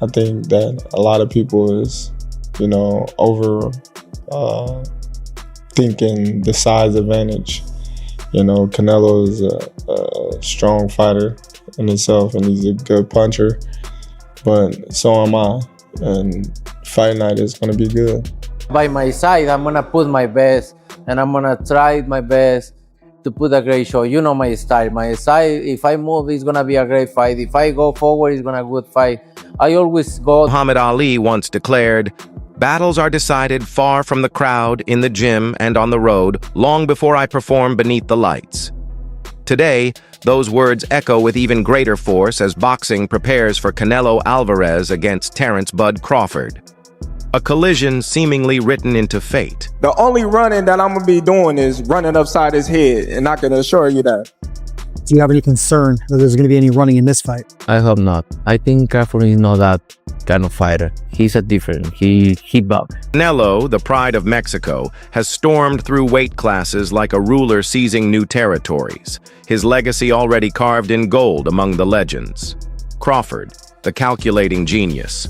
I think that a lot of people is, over thinking the size advantage. Canelo is a strong fighter in himself, and he's a good puncher, but so am I, and fight night is going to be good. By my side, I'm going to put my best, and I'm going to try my best to put a great show. You know my style. My side, if I move, it's going to be a great fight. If I go forward, it's going to be a good fight. I always go. Muhammad Ali once declared, "Battles are decided far from the crowd, in the gym, and on the road, long before I perform beneath the lights." Today, those words echo with even greater force as boxing prepares for Canelo Alvarez against Terence "Bud" Crawford. A collision seemingly written into fate. The only running that I'm going to be doing is running upside his head, and I can assure you that. Do you have any concern that there's going to be any running in this fight? I hope not. I think Crawford is not that kind of fighter. He's a different. He box. Canelo, the pride of Mexico, has stormed through weight classes like a ruler seizing new territories, his legacy already carved in gold among the legends. Crawford, the calculating genius,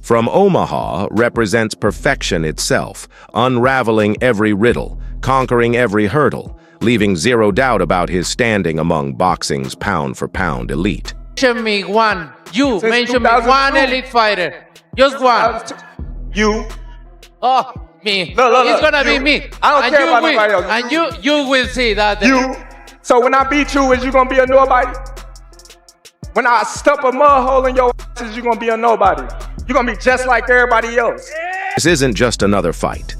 from Omaha, represents perfection itself, unraveling every riddle, conquering every hurdle, leaving zero doubt about his standing among boxing's pound-for-pound elite. Mention me one. You mention me one elite fighter. Just one. You. Oh, me. Look, it's gonna you. be me. I don't care about nobody else. And you will see that. You. So when I beat you, is you gonna be a nobody? When I stuff a mud hole in your ass, is you gonna be a nobody? You're gonna be just like everybody else. This isn't just another fight.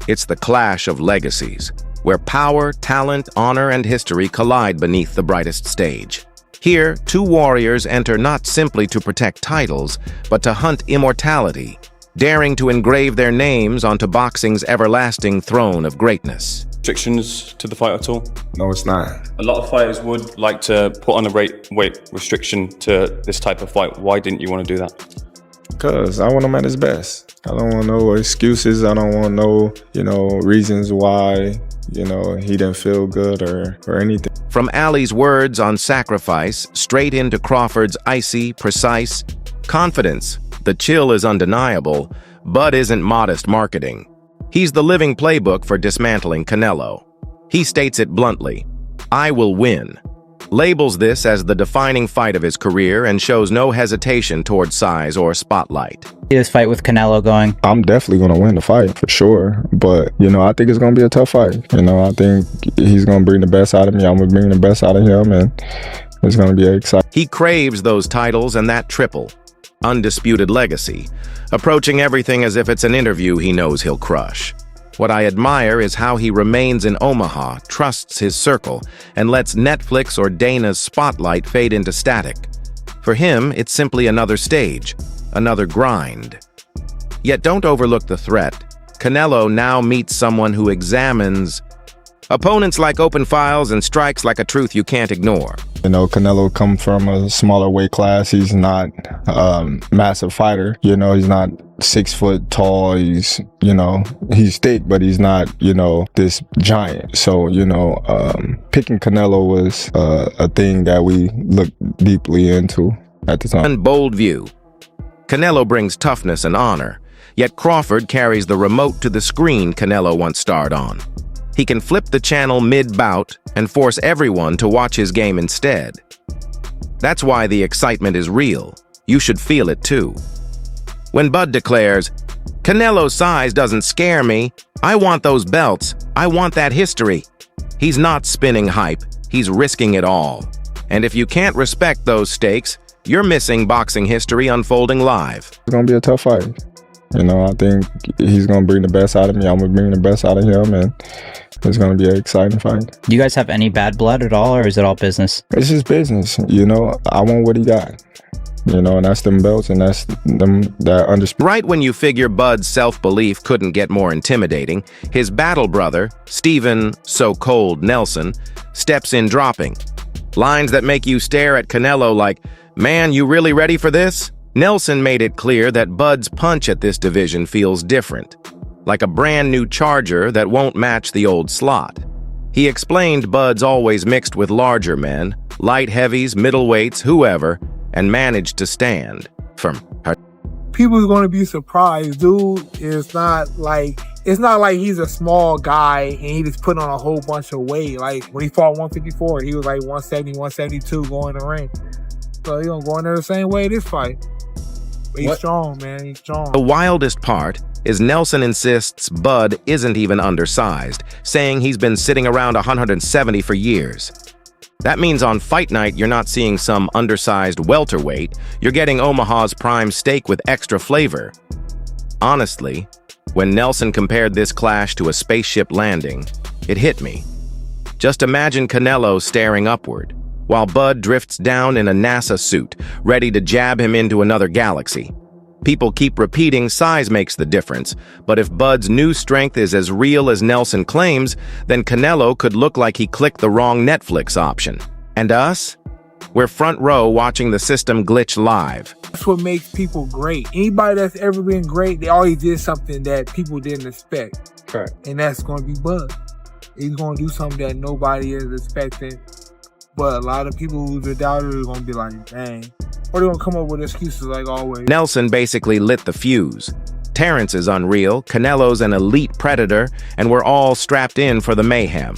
It's the clash of legacies, where power, talent, honor, and history collide beneath the brightest stage. Here, two warriors enter not simply to protect titles, but to hunt immortality, daring to engrave their names onto boxing's everlasting throne of greatness. Restrictions to the fight at all? No, it's not. A lot of fighters would like to put on a weight restriction to this type of fight. Why didn't you want to do that? Because I want him at his best. I don't want no excuses. I don't want no, reasons why, he didn't feel good or anything. From Ali's words on sacrifice, straight into Crawford's icy, precise confidence. The chill is undeniable. Bud isn't modest marketing. He's the living playbook for dismantling Canelo. He states it bluntly, "I will win," labels this as the defining fight of his career, and shows no hesitation toward size or spotlight. This fight with Canelo going? I'm definitely going to win the fight for sure. But, I think it's going to be a tough fight. I think he's going to bring the best out of me. I'm going to bring the best out of him, and it's going to be exciting. He craves those titles and that triple, undisputed legacy, approaching everything as if it's an interview he knows he'll crush. What I admire is how he remains in Omaha, trusts his circle, and lets Netflix or Dana's spotlight fade into static. For him, it's simply another stage, another grind. Yet don't overlook the threat. Canelo now meets someone who examines opponents like open files and strikes like a truth you can't ignore. Canelo comes from a smaller weight class. He's not a massive fighter. He's not 6 foot tall. He's thick, but he's not, this giant. So, picking Canelo was a thing that we looked deeply into at the time. And bold view. Canelo brings toughness and honor, yet Crawford carries the remote to the screen Canelo once starred on. He can flip the channel mid-bout and force everyone to watch his game instead. That's why the excitement is real. You should feel it too. When Bud declares, "Canelo's size doesn't scare me. I want those belts. I want that history," he's not spinning hype. He's risking it all. And if you can't respect those stakes, you're missing boxing history unfolding live. It's going to be a tough fight. I think he's going to bring the best out of me. I'm going to bring the best out of him, and it's going to be an exciting fight. Do you guys have any bad blood at all, or is it all business? It's just business. I want what he got. And that's them belts, and that's them that undisputed. Right when you figure Bud's self-belief couldn't get more intimidating, his battle brother, Stephen "So Cold" Nelson, steps in dropping lines that make you stare at Canelo like, "Man, you really ready for this?" Nelson made it clear that Bud's punch at this division feels different, like a brand new charger that won't match the old slot. He explained Bud's always mixed with larger men, light heavies, middleweights, whoever, and managed to stand from her. People's going to be surprised. Dude is not like, it's not like he's a small guy and he just put on a whole bunch of weight. Like when he fought 154, he was like 170, 172 going in the ring. So he's going to go in there the same way this fight. But he's strong, man. He's strong. The wildest part is Nelson insists Bud isn't even undersized, saying he's been sitting around 170 for years. That means on fight night, you're not seeing some undersized welterweight. You're getting Omaha's prime steak with extra flavor. Honestly, when Nelson compared this clash to a spaceship landing, it hit me. Just imagine Canelo staring upward, while Bud drifts down in a NASA suit, ready to jab him into another galaxy. People keep repeating size makes the difference, but if Bud's new strength is as real as Nelson claims, then Canelo could look like he clicked the wrong Netflix option. And us? We're front row watching the system glitch live. That's what makes people great. Anybody that's ever been great, they always did something that people didn't expect. Correct. And that's going to be Bud. He's going to do something that nobody is expecting. But a lot of people who's a doubter are going to be like, dang. Or they're going to come up with excuses like always. Nelson basically lit the fuse. Terence is unreal, Canelo's an elite predator, and we're all strapped in for the mayhem.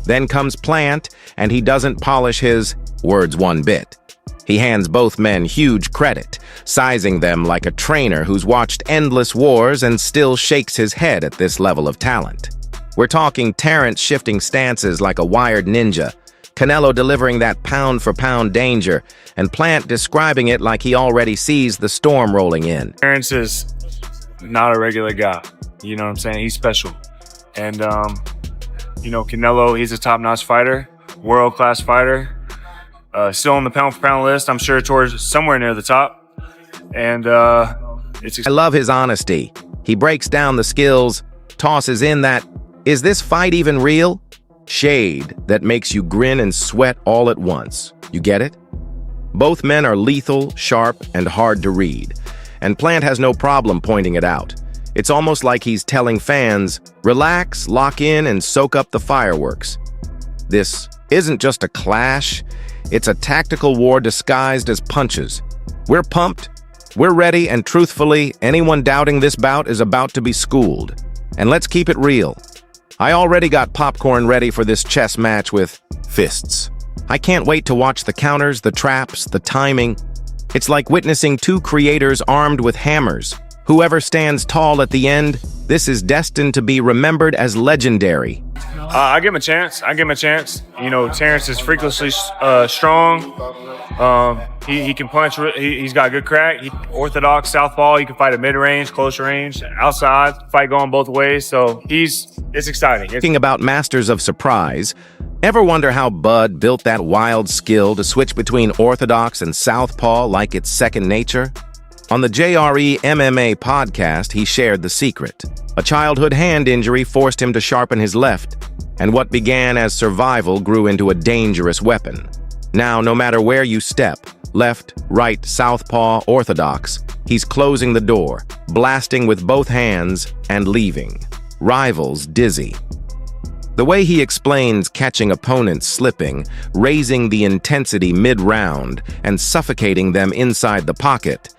Then comes Plant, and he doesn't polish his words one bit. He hands both men huge credit, sizing them like a trainer who's watched endless wars and still shakes his head at this level of talent. We're talking Terence shifting stances like a wired ninja, Canelo delivering that pound-for-pound danger, and Plant describing it like he already sees the storm rolling in. Terence is not a regular guy. You know what I'm saying? He's special. And, you know, Canelo, he's a top-notch fighter, world-class fighter. Still on the pound-for-pound list, I'm sure towards somewhere near the top. And I love his honesty. He breaks down the skills, tosses in that, is this fight even real? Shade that makes you grin and sweat all at once. You get it? Both men are lethal, sharp, and hard to read. And Plant has no problem pointing it out. It's almost like he's telling fans, relax, lock in, and soak up the fireworks. This isn't just a clash. It's a tactical war disguised as punches. We're pumped, we're ready, and truthfully, anyone doubting this bout is about to be schooled. And let's keep it real. I already got popcorn ready for this chess match with fists. I can't wait to watch the counters, the traps, the timing. It's like witnessing two creators armed with hammers. Whoever stands tall at the end, this is destined to be remembered as legendary. I give him a chance. You know, Terence is freakishly strong. He can punch. He's got good crack. Orthodox southpaw. He can fight at mid-range, close range, outside. Fight going both ways. So it's exciting. Thinking about masters of surprise, ever wonder how Bud built that wild skill to switch between orthodox and southpaw like it's second nature? On the JRE MMA podcast, he shared the secret. A childhood hand injury forced him to sharpen his left, and what began as survival grew into a dangerous weapon. Now, no matter where you step, left, right, southpaw, orthodox, he's closing the door, blasting with both hands, and leaving. Rivals dizzy. The way he explains catching opponents slipping, raising the intensity mid-round, and suffocating them inside the pocket,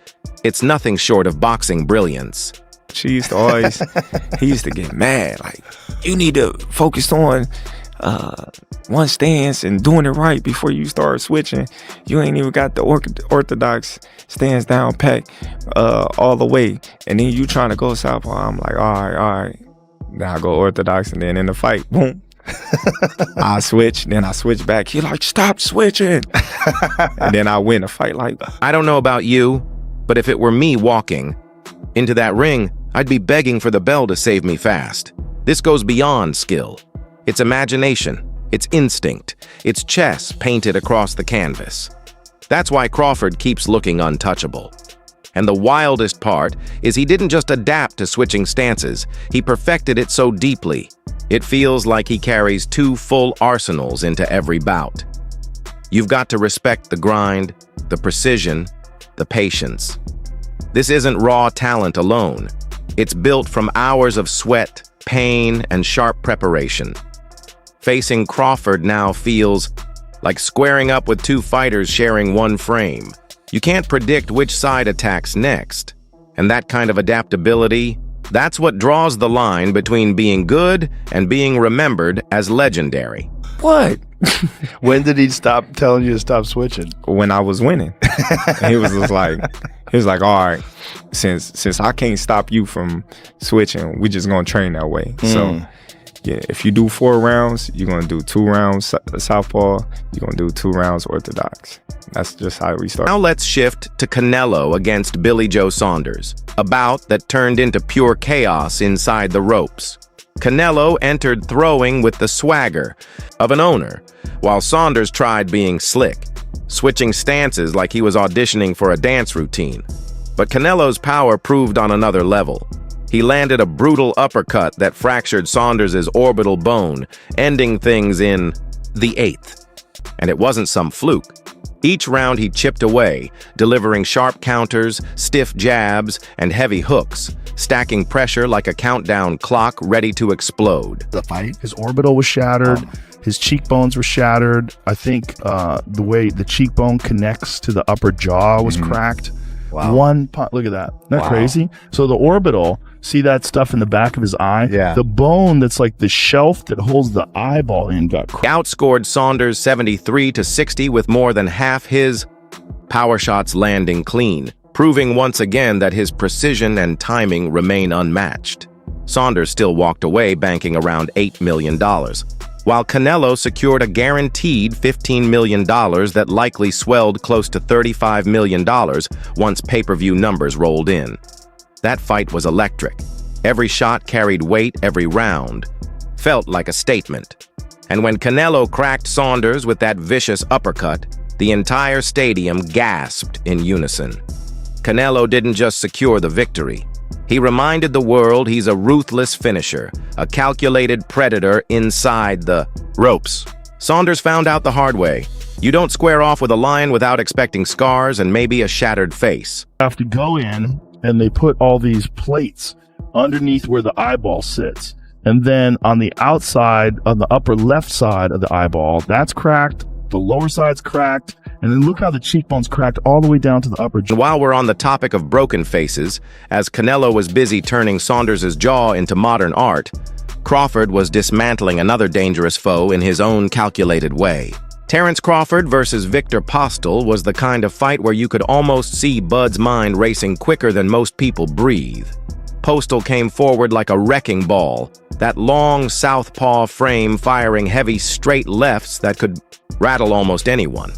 it's nothing short of boxing brilliance. She used to always, he used to get mad, like, you need to focus on one stance and doing it right before you start switching. You ain't even got the orthodox stance down packed all the way, and then you trying to go southpaw. I'm like, all right. Then I go orthodox, and then in the fight, boom. I switch, then I switch back. He like, stop switching. And then I win a fight like that. I don't know about you, but if it were me walking into that ring, I'd be begging for the bell to save me fast. This goes beyond skill. It's imagination, it's instinct, it's chess painted across the canvas. That's why Crawford keeps looking untouchable. And the wildest part is he didn't just adapt to switching stances, he perfected it so deeply. It feels like he carries two full arsenals into every bout. You've got to respect the grind, the precision, the patience. This isn't raw talent alone. It's built from hours of sweat, pain, and sharp preparation. Facing Crawford now feels like squaring up with two fighters sharing one frame. You can't predict which side attacks next. And that kind of adaptability, that's what draws the line between being good and being remembered as legendary. What? When did he stop telling you to stop switching? When I was winning. he was like, all right, since I can't stop you from switching, we just gonna train that way. So yeah, if you do 4 rounds, you're gonna do 2 rounds southpaw, you're gonna do 2 rounds orthodox. That's just how we start. Now let's shift to Canelo against Billy Joe Saunders, a bout that turned into pure chaos inside the ropes. Canelo entered throwing with the swagger of an owner, while Saunders tried being slick, switching stances like he was auditioning for a dance routine. But Canelo's power proved on another level. He landed a brutal uppercut that fractured Saunders' orbital bone, ending things in the 8th. And it wasn't some fluke. Each round he chipped away, delivering sharp counters, stiff jabs, and heavy hooks, stacking pressure like a countdown clock ready to explode. The fight, his orbital was shattered, his cheekbones were shattered. I think the way the cheekbone connects to the upper jaw was cracked. Wow. Look at that. Isn't that crazy? So the orbital, see that stuff in the back of his eye? Yeah. The bone that's like the shelf that holds the eyeball in got cracked. Outscored Saunders 73-60 with more than half his power shots landing clean, proving once again that his precision and timing remain unmatched. Saunders still walked away banking around $8 million, while Canelo secured a guaranteed $15 million that likely swelled close to $35 million once pay-per-view numbers rolled in. That fight was electric. Every shot carried weight, every round felt like a statement. And when Canelo cracked Saunders with that vicious uppercut, the entire stadium gasped in unison. Canelo didn't just secure the victory. He reminded the world he's a ruthless finisher, a calculated predator inside the ropes. Saunders found out the hard way. You don't square off with a lion without expecting scars and maybe a shattered face. Have to go in and they put all these plates underneath where the eyeball sits. And then on the outside, on the upper left side of the eyeball, that's cracked. The lower side's cracked. And then look how the cheekbone's cracked all the way down to the upper jaw. And while we're on the topic of broken faces, as Canelo was busy turning Saunders' jaw into modern art, Crawford was dismantling another dangerous foe in his own calculated way. Terence Crawford versus Victor Postol was the kind of fight where you could almost see Bud's mind racing quicker than most people breathe. Postol came forward like a wrecking ball, that long southpaw frame firing heavy straight lefts that could rattle almost anyone.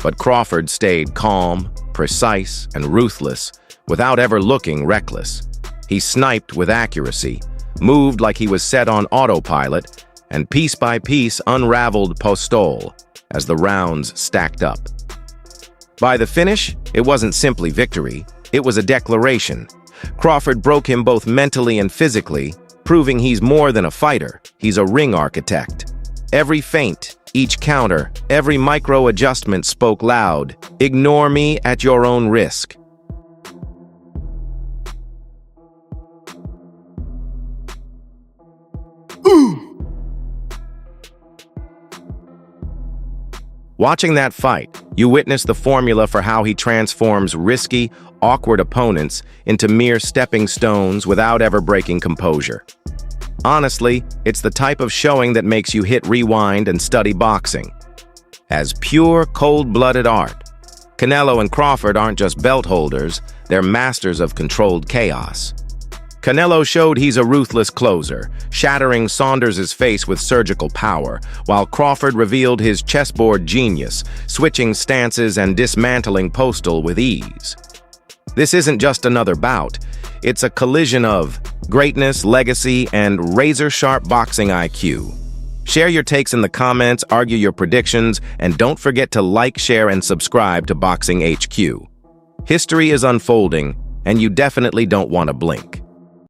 But Crawford stayed calm, precise, and ruthless without ever looking reckless. He sniped with accuracy, moved like he was set on autopilot, and piece by piece unraveled Postol as the rounds stacked up. By the finish, it wasn't simply victory, it was a declaration. Crawford broke him both mentally and physically, proving he's more than a fighter, he's a ring architect. Every feint, each counter, every micro-adjustment spoke loud. Ignore me at your own risk. Watching that fight, you witness the formula for how he transforms risky, awkward opponents into mere stepping stones without ever breaking composure. Honestly, it's the type of showing that makes you hit rewind and study boxing. As pure, cold-blooded art, Canelo and Crawford aren't just belt holders, they're masters of controlled chaos. Canelo showed he's a ruthless closer, shattering Saunders' face with surgical power, while Crawford revealed his chessboard genius, switching stances and dismantling Postol with ease. This isn't just another bout, it's a collision of greatness, legacy, and razor-sharp boxing IQ. Share your takes in the comments, argue your predictions, and don't forget to like, share, and subscribe to Boxing HQ. History is unfolding, and you definitely don't want to blink.